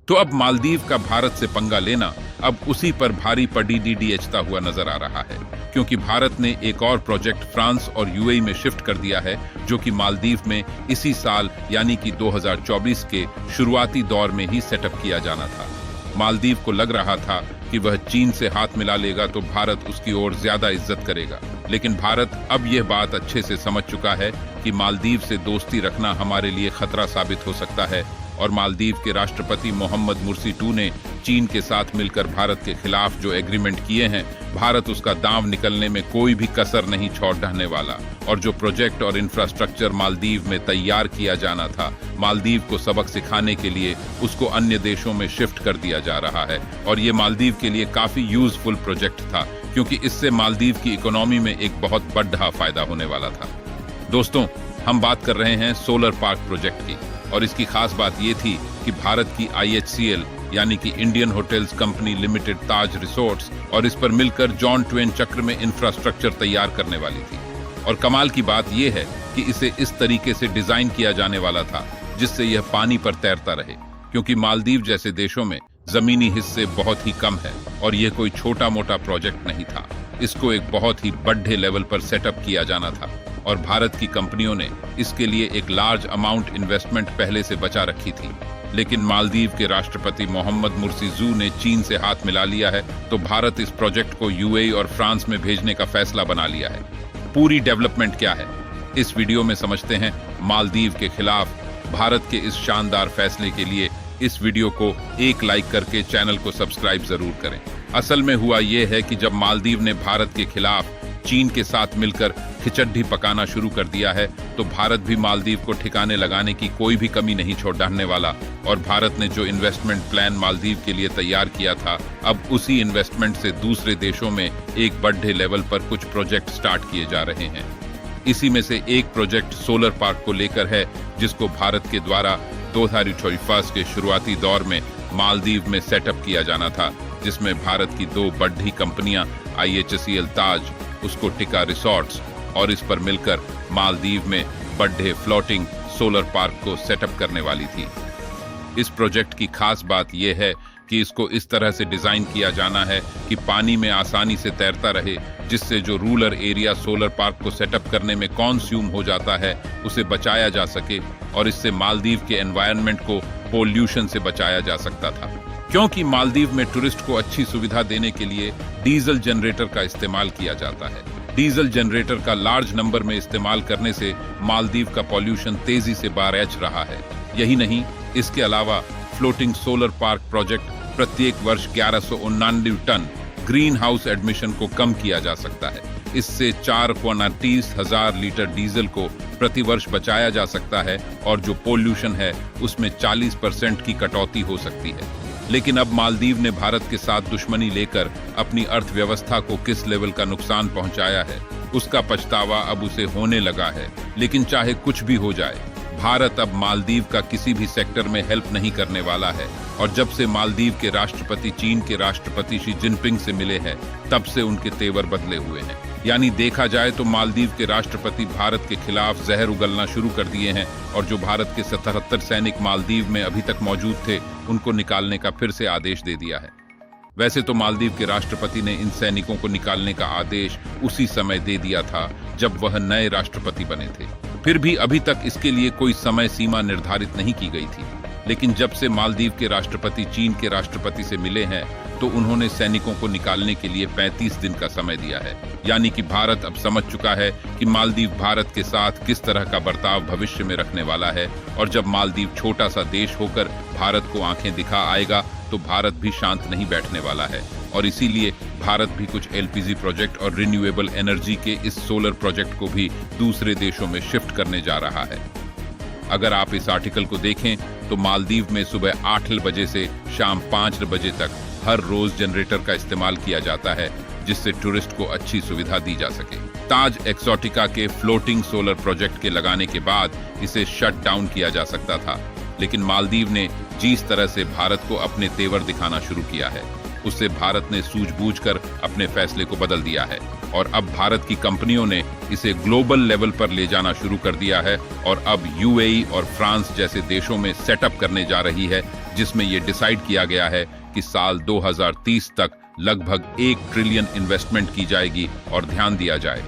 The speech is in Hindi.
तो अब मालदीव का भारत से पंगा लेना अब उसी पर भारी पड़ीडीएचता हुआ नजर आ रहा है, क्योंकि भारत ने एक और प्रोजेक्ट फ्रांस और यूएई में शिफ्ट कर दिया है, जो कि मालदीव में इसी साल यानी कि 2024 के शुरुआती दौर में ही सेटअप किया जाना था। मालदीव को लग रहा था कि वह चीन से हाथ मिला लेगा तो भारत उसकी ओर ज्यादा इज्जत करेगा, लेकिन भारत अब यह बात अच्छे से समझ चुका है कि मालदीव से दोस्ती रखना हमारे लिए खतरा साबित हो सकता है, और मालदीव के राष्ट्रपति मोहम्मद मुर्सी टू ने चीन के साथ मिलकर भारत के खिलाफ जो एग्रीमेंट किए हैं, भारत उसका दांव निकलने में कोई भी कसर नहीं छोड़ ढहने वाला। और जो प्रोजेक्ट और इंफ्रास्ट्रक्चर मालदीव में तैयार किया जाना था, मालदीव को सबक सिखाने के लिए उसको अन्य देशों में शिफ्ट कर दिया जा रहा है, और ये मालदीव के लिए काफी यूजफुल प्रोजेक्ट था, क्योंकि इससे मालदीव की इकोनॉमी में एक बहुत बड़ा फायदा होने वाला था। दोस्तों, हम बात कर रहे हैं सोलर पार्क प्रोजेक्ट की, और इसकी खास बात यह थी कि भारत की IHCL यानी कि इंडियन होटल्स कंपनी लिमिटेड ताज रिसोर्ट्स और इस पर मिलकर जॉन ट्वेन चक्र में इंफ्रास्ट्रक्चर तैयार करने वाली थी। और कमाल की बात यह है कि इसे इस तरीके से डिजाइन किया जाने वाला था जिससे यह पानी पर तैरता रहे, क्योंकि मालदीव जैसे देशों में जमीनी हिस्से बहुत ही कम है और यह कोई छोटा मोटा प्रोजेक्ट नहीं था। इसको एक बहुत ही बड़े लेवल पर सेटअप किया जाना था, और भारत की कंपनियों ने इसके लिए एक लार्ज अमाउंट इन्वेस्टमेंट पहले से बचा रखी थी। लेकिन मालदीव के राष्ट्रपति मोहम्मद मुर्सी टू ने चीन से हाथ मिला लिया है, तो भारत इस प्रोजेक्ट को यूएई और फ्रांस में भेजने का फैसला बना लिया है। पूरी डेवलपमेंट क्या है, इस वीडियो में समझते हैं। मालदीव के खिलाफ भारत के इस शानदार फैसले के लिए इस वीडियो को एक लाइक करके चैनल को सब्सक्राइब जरूर करें। असल में हुआ यह है कि जब मालदीव ने भारत के खिलाफ चीन के साथ मिलकर खिचड़ी पकाना शुरू कर दिया है, तो भारत भी मालदीव को ठिकाने लगाने की कोई भी कमी नहीं छोड़ डालने वाला। और भारत ने जो इन्वेस्टमेंट प्लान मालदीव के लिए तैयार किया था, अब उसी इन्वेस्टमेंट से दूसरे देशों में एक बड़े लेवल पर कुछ प्रोजेक्ट स्टार्ट किए जा रहे हैं। इसी में से एक प्रोजेक्ट सोलर पार्क को लेकर है, जिसको भारत के द्वारा 2024 के शुरुआती दौर में मालदीव में सेटअप किया जाना था, जिसमें भारत की दो बड़ी कंपनियां IHCL ताज, उसको टिका रिसोर्ट्स और इस पर मिलकर मालदीव में बड़े फ्लोटिंग सोलर पार्क को सेटअप करने वाली थी। इस प्रोजेक्ट की खास बात यह है कि इसको इस तरह से डिजाइन किया जाना है कि पानी में आसानी से तैरता रहे, जिससे जो रूरल एरिया सोलर पार्क को सेटअप करने में कंज्यूम हो जाता है उसे बचाया जा सके, और इससे मालदीव के एनवायरनमेंट को पोल्यूशन से बचाया जा सकता था। क्योंकि मालदीव में टूरिस्ट को अच्छी सुविधा देने के लिए डीजल जनरेटर का इस्तेमाल किया जाता है। डीजल जनरेटर का लार्ज नंबर में इस्तेमाल करने से मालदीव का पॉल्यूशन तेजी से बारच रहा है। यही नहीं, इसके अलावा फ्लोटिंग सोलर पार्क प्रोजेक्ट प्रत्येक वर्ष 1199 टन ग्रीन हाउस एडमिशन को कम किया जा सकता है। इससे 4,30,000 लीटर डीजल को प्रति वर्ष बचाया जा सकता है, और जो पोल्यूशन है उसमें 40% की कटौती हो सकती है। लेकिन अब मालदीव ने भारत के साथ दुश्मनी लेकर अपनी अर्थव्यवस्था को किस लेवल का नुकसान पहुंचाया है, उसका पछतावा अब उसे होने लगा है। लेकिन चाहे कुछ भी हो जाए, भारत अब मालदीव का किसी भी सेक्टर में हेल्प नहीं करने वाला है। और जब से मालदीव के राष्ट्रपति चीन के राष्ट्रपति शी जिनपिंग से मिले हैं, तब से उनके तेवर बदले हुए हैं। यानी देखा जाए तो मालदीव के राष्ट्रपति भारत के खिलाफ जहर उगलना शुरू कर दिए हैं, और जो भारत के 77 सैनिक मालदीव में अभी तक मौजूद थे, उनको निकालने का फिर से आदेश दे दिया है। वैसे तो मालदीव के राष्ट्रपति ने इन सैनिकों को निकालने का आदेश उसी समय दे दिया था जब वह नए राष्ट्रपति बने थे। फिर भी अभी तक इसके लिए कोई समय सीमा निर्धारित नहीं की गई थी। लेकिन जब से मालदीव के राष्ट्रपति चीन के राष्ट्रपति से मिले हैं, तो उन्होंने सैनिकों को निकालने के लिए 35 दिन का समय दिया है। यानी कि भारत अब समझ चुका है कि मालदीव भारत के साथ किस तरह का बर्ताव भविष्य में रखने वाला है, और जब मालदीव छोटा सा देश होकर भारत को आंखें दिखा आएगा, तो भारत भी शांत नहीं बैठने वाला है। और इसीलिए भारत भी कुछ LPG प्रोजेक्ट और रिन्यूएबल एनर्जी के इस सोलर प्रोजेक्ट को भी दूसरे देशों में शिफ्ट करने जा रहा है। अगर आप इस आर्टिकल को देखें तो मालदीव में सुबह 8 बजे से शाम 5 बजे तक हर रोज जनरेटर का इस्तेमाल किया जाता है, जिससे टूरिस्ट को अच्छी सुविधा दी जा सके। ताज एक्सोटिका के फ्लोटिंग सोलर प्रोजेक्ट के लगाने के बाद इसे शट डाउन किया जा सकता था, लेकिन मालदीव ने जिस तरह से भारत को अपने तेवर दिखाना शुरू किया है, उससे भारत ने सूझबूझकर अपने फैसले को बदल दिया है, और अब भारत की कंपनियों ने इसे ग्लोबल लेवल पर ले जाना शुरू कर दिया है, और अब यूएई और फ्रांस जैसे देशों में सेटअप करने जा रही है, जिसमें ये डिसाइड किया गया है कि साल 2030 तक लगभग 1 ट्रिलियन इन्वेस्टमेंट की जाएगी और ध्यान दिया जाए